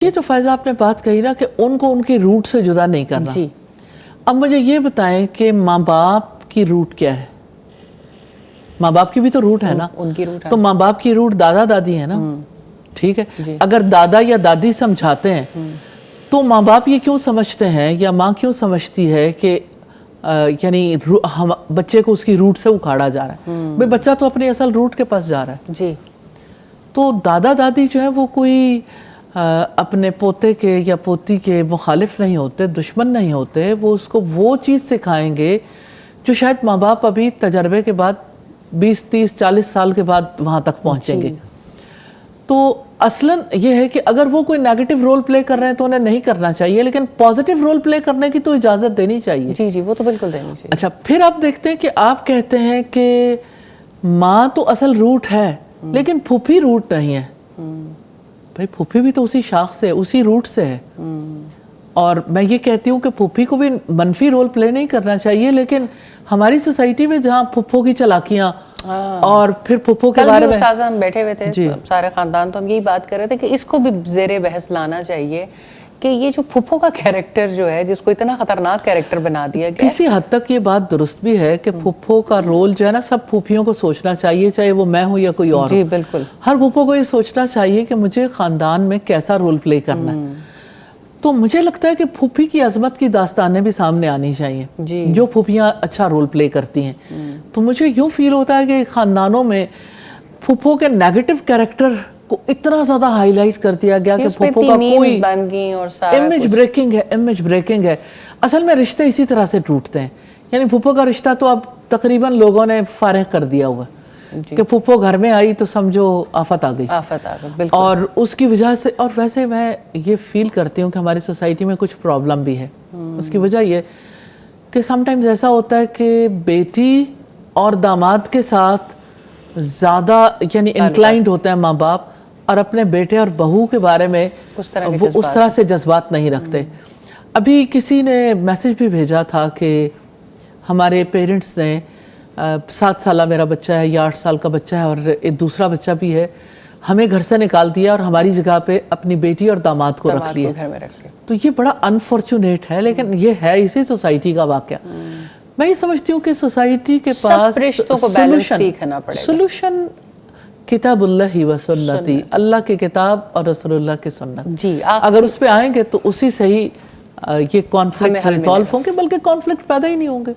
یہ جو فائزہ آپ نے بات کہی نا کہ ان کو ان کی روٹ سے جدا نہیں کرنا. جی. اب مجھے یہ بتائیں کہ ماں باپ کی روٹ کیا ہے؟ ماں باپ کی بھی تو روٹ ہے نا. ان کی روٹ ہے تو ماں باپ کی روٹ دادا دادی ہے نا. ٹھیک ہے. جی. اگر دادا یا دادی سمجھاتے ہیں تو ماں باپ یہ کیوں سمجھتے ہیں یا ماں کیوں سمجھتی ہے کہ یعنی بچے کو اس کی روٹ سے اکھاڑا جا رہا ہے؟ بھئی بچہ تو اپنی اصل روٹ کے پاس جا رہا ہے. جی. تو دادا دادی جو ہے وہ کوئی اپنے پوتے کے یا پوتی کے مخالف نہیں ہوتے، دشمن نہیں ہوتے. وہ اس کو وہ چیز سکھائیں گے جو شاید ماں باپ ابھی تجربے کے بعد 20 30 40 سال کے بعد وہاں تک پہنچیں گے. تو اصلاً یہ ہے کہ اگر وہ کوئی نیگیٹو رول پلے کر رہے ہیں تو انہیں نہیں کرنا چاہیے، لیکن پازیٹیو رول پلے کرنے کی تو اجازت دینی چاہیے. جی جی وہ تو بالکل دینی چاہیے. اچھا پھر آپ دیکھتے ہیں کہ آپ کہتے ہیں کہ ماں تو اصل روٹ ہے لیکن پھوپھی روٹ نہیں ہے. بھائی پھوپھی بھی تو اسی شاخ سے اسی روٹ سے ہے. اور میں یہ کہتی ہوں کہ پھوپھی کو بھی منفی رول پلے نہیں کرنا چاہیے، لیکن ہماری سوسائٹی میں جہاں پھوپھوں کی چلاکیاں اور پھر پھوپھوں کے بارے میں استاذہ ہم بیٹھے ہوئے تھے سارے خاندان، تو ہم یہی بات کر رہے تھے کہ اس کو بھی زیر بحث لانا چاہیے کہ یہ جو پھوپھوں کا کیریکٹر جو ہے جس کو اتنا خطرناک کیریکٹر بنا دیا گیا، کسی حد تک یہ بات درست بھی ہے کہ پھوپھوں کا رول جو ہے نا سب پھوپھیوں کو سوچنا چاہیے، چاہے وہ میں ہوں یا کوئی اور. جی بالکل. ہر پھوپھوں کو یہ سوچنا چاہیے کہ مجھے خاندان میں کیسا رول پلے کرنا ہے. تو مجھے لگتا ہے کہ پھوپھی کی عظمت کی داستانیں بھی سامنے آنی چاہیے جو پھوپھیاں اچھا رول پلے کرتی ہیں. تو مجھے یوں فیل ہوتا ہے کہ خاندانوں میں پھوپھوں کے نیگیٹو کیریکٹر کو اتنا زیادہ ہائی لائٹ کر دیا گیا کہ پھوپھوں کا کوئی امیج بریکنگ ہے. اصل میں رشتے اسی طرح سے ٹوٹتے ہیں. یعنی پھوپھوں کا رشتہ تو اب تقریباً لوگوں نے فارغ کر دیا ہوا کہ پھوپھو گھر میں آئی تو سمجھو آفت آ گئی. اور اس کی وجہ سے، اور ویسے میں یہ فیل کرتی ہوں کہ ہماری سوسائٹی میں کچھ پرابلم بھی ہے. اس کی وجہ یہ کہ سم ٹائمز ایسا ہوتا ہے کہ بیٹی اور داماد کے ساتھ زیادہ یعنی انکلائنڈ ہوتے ہیں ماں باپ، اور اپنے بیٹے اور بہو کے بارے میں وہ اس طرح سے جذبات نہیں رکھتے. ابھی کسی نے میسج بھی بھیجا تھا کہ ہمارے پیرنٹس نے 7 سالہ میرا بچہ ہے یا 8 سال کا بچہ ہے اور ایک دوسرا بچہ بھی ہے، ہمیں گھر سے نکال دیا اور ہماری جگہ پہ اپنی بیٹی اور داماد کو رکھ لیا. تو یہ بڑا انفارچونیٹ ہے، لیکن یہ ہے اسی سوسائٹی کا واقعہ. میں یہ سمجھتی ہوں کہ سوسائٹی کے پاس سولوشن کتاب اللہ و سنتی، اللہ کی کتاب اور رسول اللہ کی سنت. اگر اس پہ آئیں گے تو اسی سے ہی یہ کانفلکٹ ریزالو ہوں گے، بلکہ کانفلکٹ پیدا ہی نہیں ہوں گے.